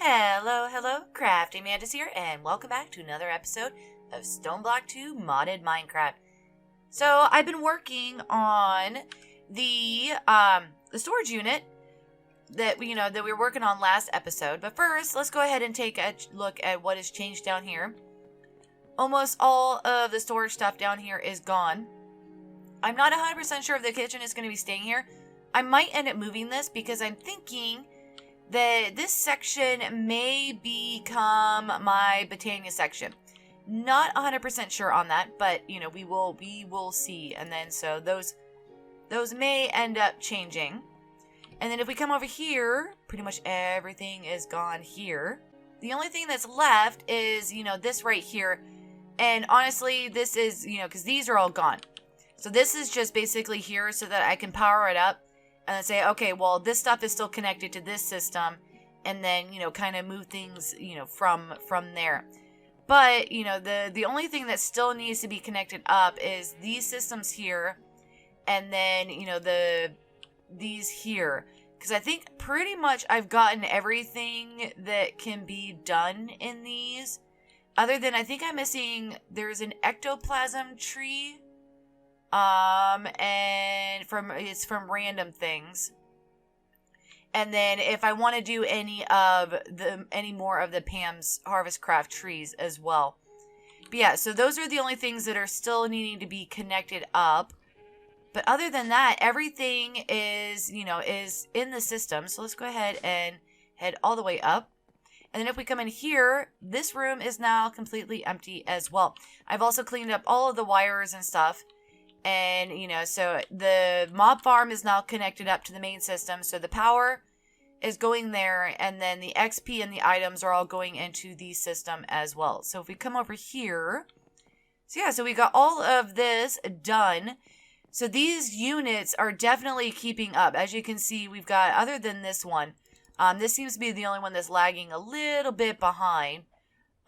Hello, CraftingMantis here, and welcome back to another episode of Stoneblock 2 Modded Minecraft. So, I've been working on the storage unit that we were working on last episode. But first, let's go ahead and take a look at what has changed down here. Almost all of the storage stuff down here is gone. I'm not 100% sure if the kitchen is going to be staying here. I might end up moving this because I'm thinking that this section may become my Botania section. Not 100% sure on that, but we will see. And then so those may end up changing. And then if we come over here, pretty much everything is gone here. The only thing that's left is, this right here. And honestly, this is, because these are all gone. So this is just basically here so that I can power it up and then say, okay, well, this stuff is still connected to this system. And then, kind of move things, from there. But, the only thing that still needs to be connected up is these systems here. And then, these here. Because I think pretty much I've gotten everything that can be done in these. Other than I think I'm missing, there's an ectoplasm tree. And it's from random things. And then if I want to do any more of the Pam's Harvest Craft trees as well. But yeah, so those are the only things that are still needing to be connected up. But other than that, everything is in the system. So let's go ahead and head all the way up. And then if we come in here, this room is now completely empty as well. I've also cleaned up all of the wires and stuff. And, so the mob farm is now connected up to the main system. So the power is going there. And then the XP and the items are all going into the system as well. So if we come over here. So yeah, so we got all of this done. So these units are definitely keeping up. As you can see, we've got, other than this one, this seems to be the only one that's lagging a little bit behind.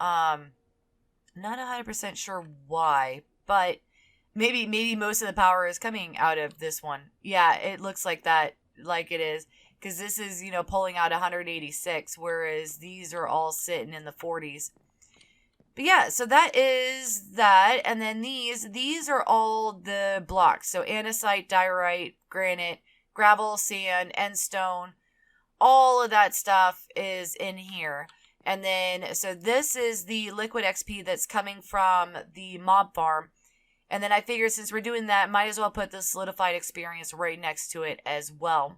Not 100% sure why, but maybe most of the power is coming out of this one. Yeah, it looks like that, like it is. Because this is, pulling out 186, whereas these are all sitting in the 40s. But yeah, so that is that. And then these are all the blocks. So andesite, diorite, granite, gravel, sand, and stone. All of that stuff is in here. And then, so this is the liquid XP that's coming from the mob farm. And then I figured since we're doing that, might as well put the solidified experience right next to it as well.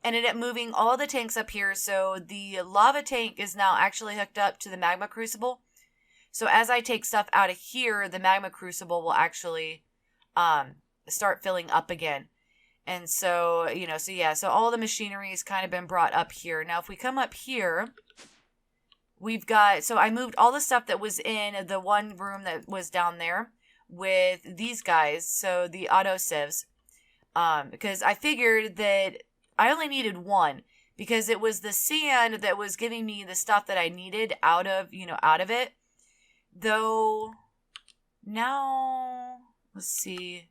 And ended up moving all the tanks up here. So the lava tank is now actually hooked up to the magma crucible. So as I take stuff out of here, the magma crucible will actually start filling up again. And so, so all the machinery has kind of been brought up here. Now, if we come up here, we've got, so I moved all the stuff that was in the one room that was down there with these guys. So the auto sieves, because I figured that I only needed one because it was the sand that was giving me the stuff that I needed out of it. Though now, let's see,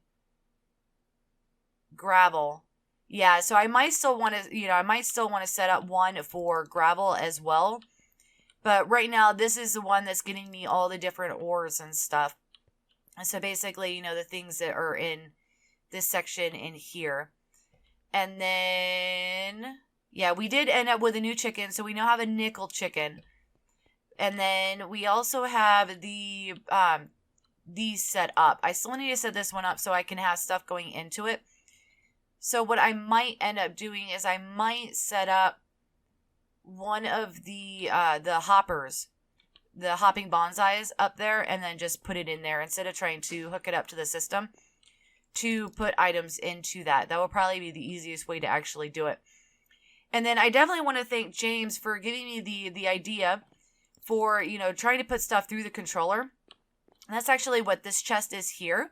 gravel. Yeah, so I might still want to, set up one for gravel as well. But right now, this is the one that's getting me all the different ores and stuff. And so basically, the things that are in this section in here. And then, yeah, we did end up with a new chicken. So we now have a nickel chicken. And then we also have these set up. I still need to set this one up so I can have stuff going into it. So what I might end up doing is I might set up one of the hoppers, the hopping bonsais up there, and then just put it in there instead of trying to hook it up to the system to put items into that. That will probably be the easiest way to actually do it. And then I definitely want to thank James for giving me the idea for, trying to put stuff through the controller. And that's actually what this chest is here.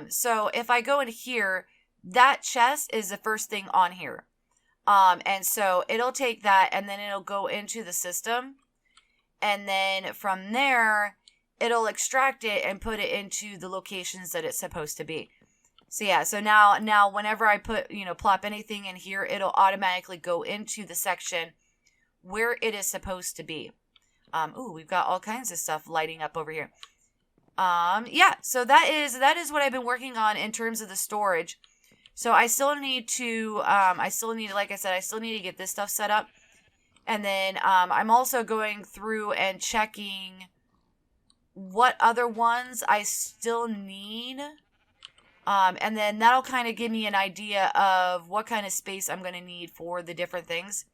So if I go in here, that chest is the first thing on here. And so it'll take that and then it'll go into the system. And then from there, it'll extract it and put it into the locations that it's supposed to be. So yeah, so now whenever I put, plop anything in here, it'll automatically go into the section where it is supposed to be. Ooh, we've got all kinds of stuff lighting up over here. Yeah, so that is what I've been working on in terms of the storage. So I still need to, like I said, I still need to get this stuff set up. And then, I'm also going through and checking what other ones I still need. And then that'll kind of give me an idea of what kind of space I'm going to need for the different things.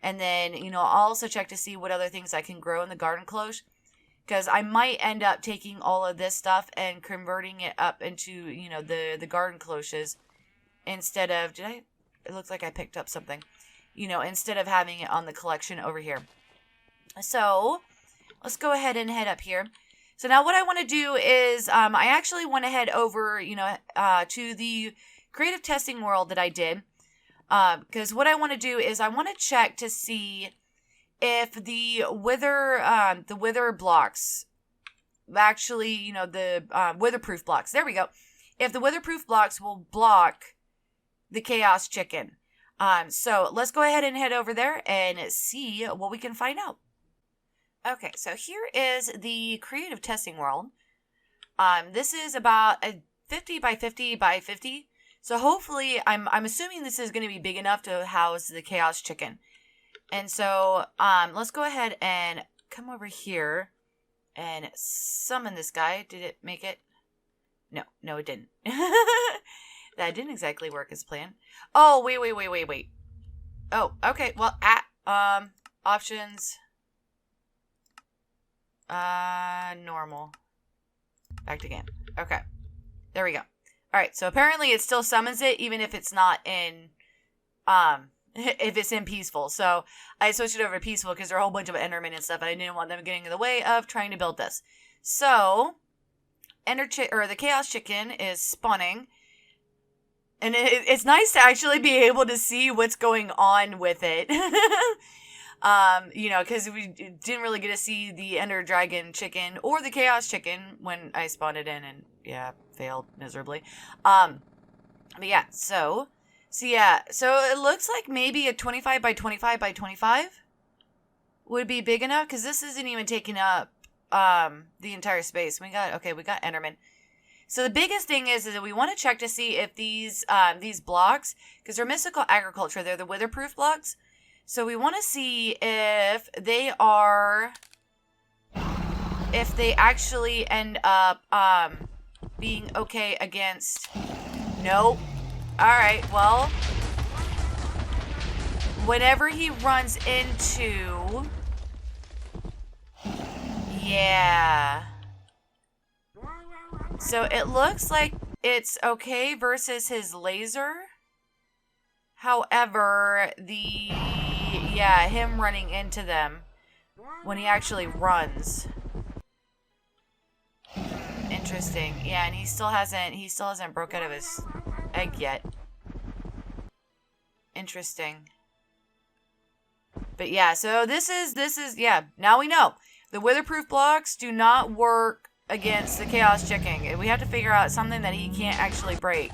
And then, I'll also check to see what other things I can grow in the garden cloche. Because I might end up taking all of this stuff and converting it up into, the garden cloches. Instead of, it looks like I picked up something. Instead of having it on the collection over here. So, let's go ahead and head up here. So now what I want to do is, I actually want to head over, to the creative testing world that I did. Because what I want to do is I want to check to see if the wither blocks, actually, the witherproof blocks, there we go. If the witherproof blocks will block the chaos chicken. So let's go ahead and head over there and see what we can find out. Okay, so here is the creative testing world. This is about a 50 by 50 by 50. So hopefully, I'm assuming this is going to be big enough to house the chaos chicken. And so, let's go ahead and come over here and summon this guy. Did it make it? No, it didn't. That didn't exactly work as planned. Oh, wait. Oh, okay. Well, options. Normal. Back again. Okay. There we go. Alright, so apparently it still summons it, even if it's not in, if it's in peaceful. So, I switched it over to peaceful because there are a whole bunch of Endermen and stuff, and I didn't want them getting in the way of trying to build this. So, the Chaos Chicken is spawning. And it's nice to actually be able to see what's going on with it. Because we didn't really get to see the Ender Dragon chicken or the Chaos Chicken when I spawned it in, and yeah, failed miserably. But yeah, so it looks like maybe a 25 by 25 by 25 would be big enough, because this isn't even taking up the entire space. We got Enderman. So the biggest thing is that we want to check to see if these blocks, because they're mystical agriculture, they're the witherproof blocks. So we want to see if they actually end up being okay against. Nope. Alright, well, whenever he runs into, yeah. So it looks like it's okay versus his laser. However, him running into them when he actually runs. Interesting. Yeah, and he still hasn't broke out of his egg yet. Interesting. But yeah, so this is now we know. The witherproof blocks do not work against the chaos chicken. We have to figure out something that he can't actually break.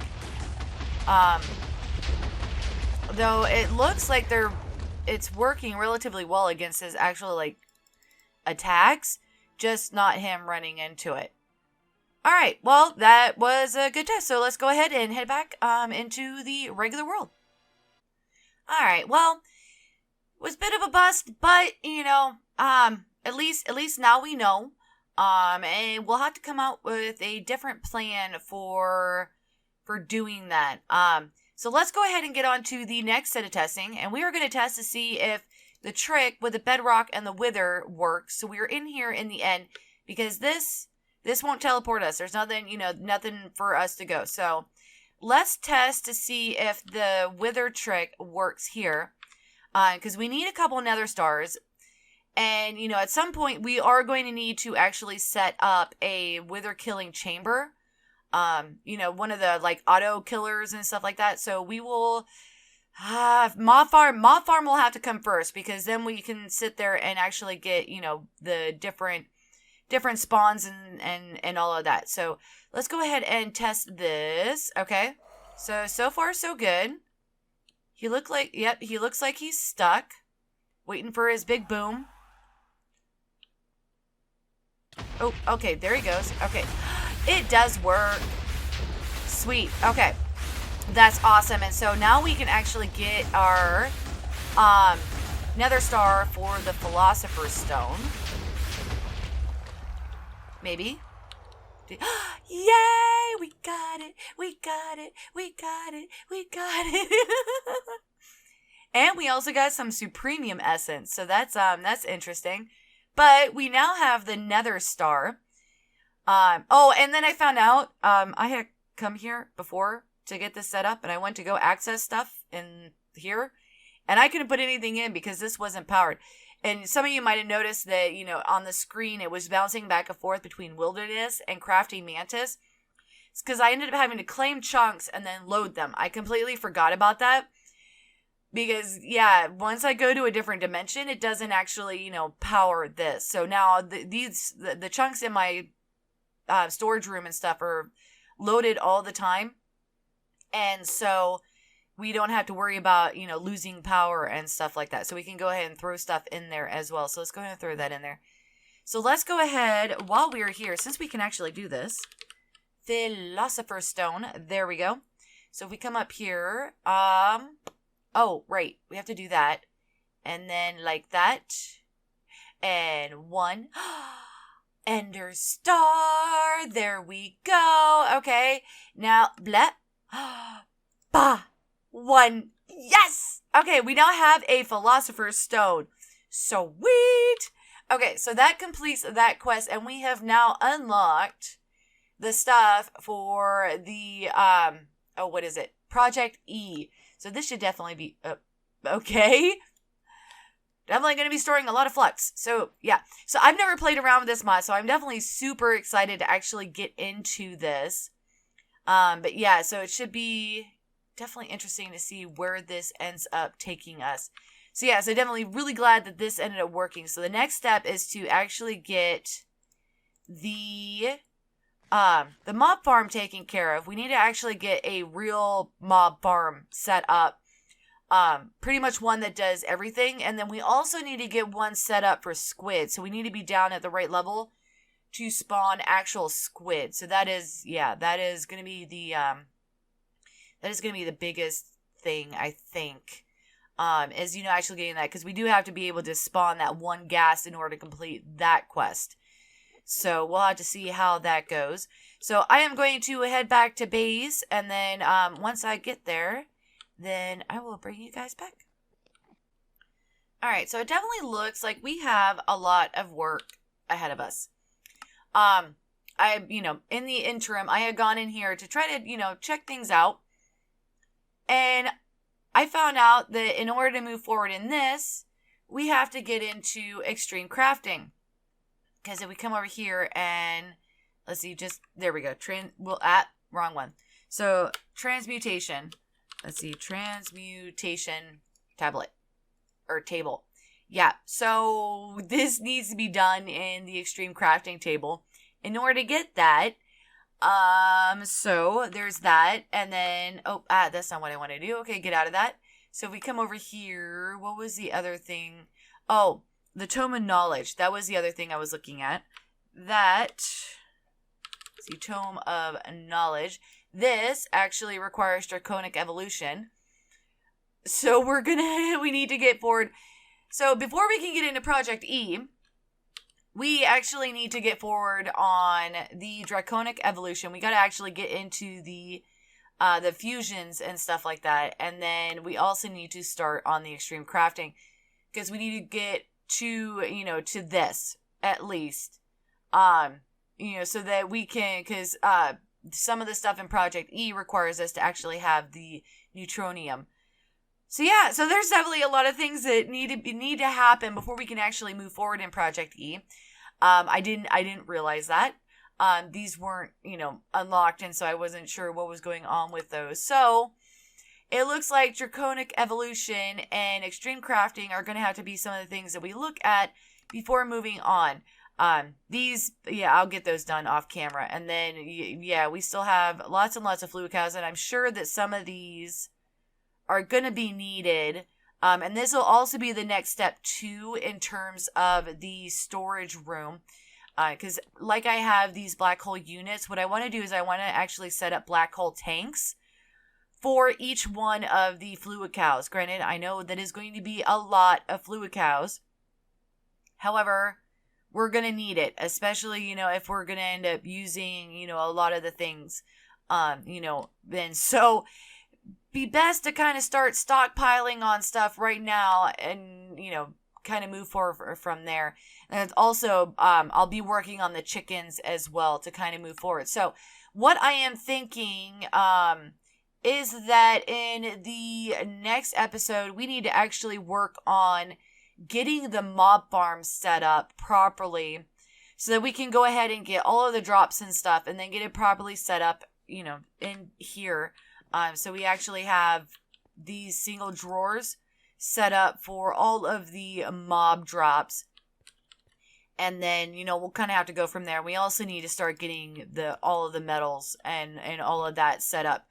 Though it looks like it's working relatively well against his actual, attacks, just not him running into it. Alright, well, that was a good test, so let's go ahead and head back into the regular world. Alright, well, it was a bit of a bust, but, at least now we know. And we'll have to come out with a different plan for doing that. So let's go ahead and get on to the next set of testing, and we are going to test to see if the trick with the bedrock and the wither works. So we're in here in the end, because this won't teleport us. There's nothing for us to go. So let's test to see if the wither trick works here, because we need a couple Nether Stars. And, at some point, we are going to need to actually set up a wither killing chamber. One of the, auto killers and stuff like that. So we will, Mob Farm will have to come first, because then we can sit there and actually get, the different spawns and all of that. So let's go ahead and test this. Okay. So far, so good. He looks like he's stuck. Waiting for his big boom. Oh, okay, there he goes. Okay. It does work. Sweet. Okay. That's awesome. And so now we can actually get our Nether Star for the Philosopher's Stone. Maybe. Yay! We got it. We got it. We got it. We got it. And we also got some Supremium Essence. So that's interesting. But we now have the Nether Star. Oh, and then I found out I had come here before to get this set up, and I went to go access stuff in here, and I couldn't put anything in because this wasn't powered. And some of you might have noticed that, you know, on the screen it was bouncing back and forth between Wilderness and CraftingMantis. It's because I ended up having to claim chunks and then load them. I completely forgot about that. Because, yeah, once I go to a different dimension, it doesn't actually, you know, power this. So now the chunks in my storage room and stuff are loaded all the time. And so we don't have to worry about, you know, losing power and stuff like that. So we can go ahead and throw stuff in there as well. So let's go ahead and throw that in there. So let's go ahead, while we're here, since we can actually do this, Philosopher's Stone, there we go. So if we come up here, oh, right, we have to do that. And then like that. And one. Ender Star. There we go. Okay. Now, blah. Bah. One. Yes. Okay, we now have a Philosopher's Stone. Sweet. Okay, so that completes that quest. And we have now unlocked the stuff for the, oh, what is it? Project E. So this should definitely be, okay. Definitely going to be storing a lot of flux. So, yeah. So, I've never played around with this mod, so I'm definitely super excited to actually get into this. But, yeah, so it should be definitely interesting to see where this ends up taking us. So, yeah, so definitely really glad that this ended up working. So, the next step is to actually get the mob farm taken care of. We need to actually get a real mob farm set up. Pretty much one that does everything. And then we also need to get one set up for squid. So we need to be down at the right level to spawn actual squid. So that is, yeah, that is going to be the, biggest thing, I think. Is, you know, actually getting that. Because we do have to be able to spawn that one gas in order to complete that quest. So we'll have to see how that goes. So I am going to head back to base. And then once I get there, then I will bring you guys back. Alright, so it definitely looks like we have a lot of work ahead of us. In the interim, I had gone in here to try to, check things out. And I found out that in order to move forward in this, we have to get into extreme crafting. Because if we come over here and, let's see, there we go. Wrong one. So, transmutation. Let's see, Transmutation Tablet. Or table. Yeah, so this needs to be done in the extreme crafting table. In order to get that, so there's that. And then, that's not what I want to do. Okay, get out of that. So if we come over here, what was the other thing? Oh, the Tome of Knowledge. That was the other thing I was looking at. See, Tome of Knowledge. This actually requires Draconic Evolution. So we need to get forward. So before we can get into Project E, we actually need to get forward on the Draconic Evolution. We got to actually get into the fusions and stuff like that. And then we also need to start on the extreme crafting. Because we need to get to this, at least. So that we can, because some of the stuff in Project E requires us to actually have the neutronium. So yeah, so there's definitely a lot of things that need to happen before we can actually move forward in Project E. I didn't realize that. These weren't, unlocked, and so I wasn't sure what was going on with those. So it looks like Draconic Evolution and Extreme Crafting are going to have to be some of the things that we look at before moving on. I'll get those done off camera. And then, we still have lots and lots of fluid cows, and I'm sure that some of these are going to be needed And this will also be the next step too in terms of the storage room. Because like I have these black hole units, what I want to do is I want to actually set up black hole tanks for each one of the fluid cows. Granted, I know that is going to be a lot of fluid cows. However, we're going to need it, especially, if we're going to end up using, a lot of the things, then so be best to kind of start stockpiling on stuff right now and, kind of move forward from there. And it's also, I'll be working on the chickens as well to kind of move forward. So what I am thinking, is that in the next episode, we need to actually work on getting the mob farm set up properly so that we can go ahead and get all of the drops and stuff and then get it properly set up, in here. So we actually have these single drawers set up for all of the mob drops. And then, we'll kind of have to go from there. We also need to start getting all of the metals and all of that set up.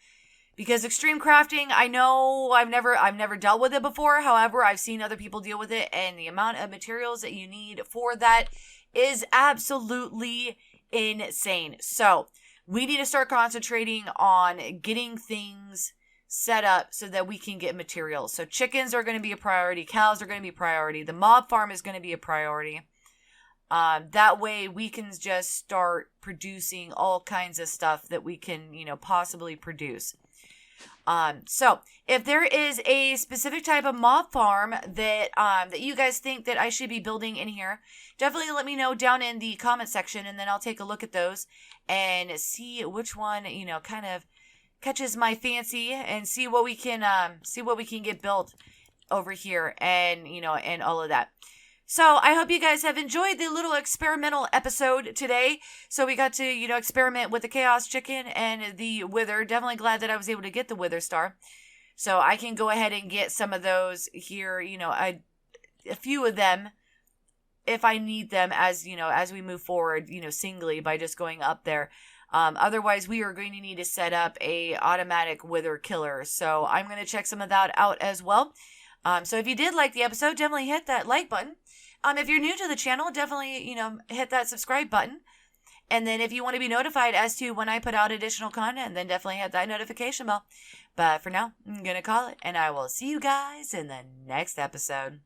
Because extreme crafting, I know I've never dealt with it before. However, I've seen other people deal with it, and the amount of materials that you need for that is absolutely insane. So we need to start concentrating on getting things set up so that we can get materials. So chickens are going to be a priority. Cows are going to be a priority. The mob farm is going to be a priority. That way we can just start producing all kinds of stuff that we can, possibly produce. So if there is a specific type of mob farm that you guys think that I should be building in here, definitely let me know down in the comment section, and then I'll take a look at those and see which one, kind of catches my fancy, and see what we can get built over here, and, and all of that. So I hope you guys have enjoyed the little experimental episode today. So we got to, experiment with the Chaos Chicken and the Wither. Definitely glad that I was able to get the Wither Star. So I can go ahead and get some of those here, a few of them if I need them as we move forward, singly by just going up there. Otherwise, we are going to need to set up a automatic Wither killer. So I'm going to check some of that out as well. So if you did like the episode, definitely hit that like button. If you're new to the channel, definitely, hit that subscribe button. And then if you want to be notified as to when I put out additional content, then definitely hit that notification bell. But for now, I'm going to call it, and I will see you guys in the next episode.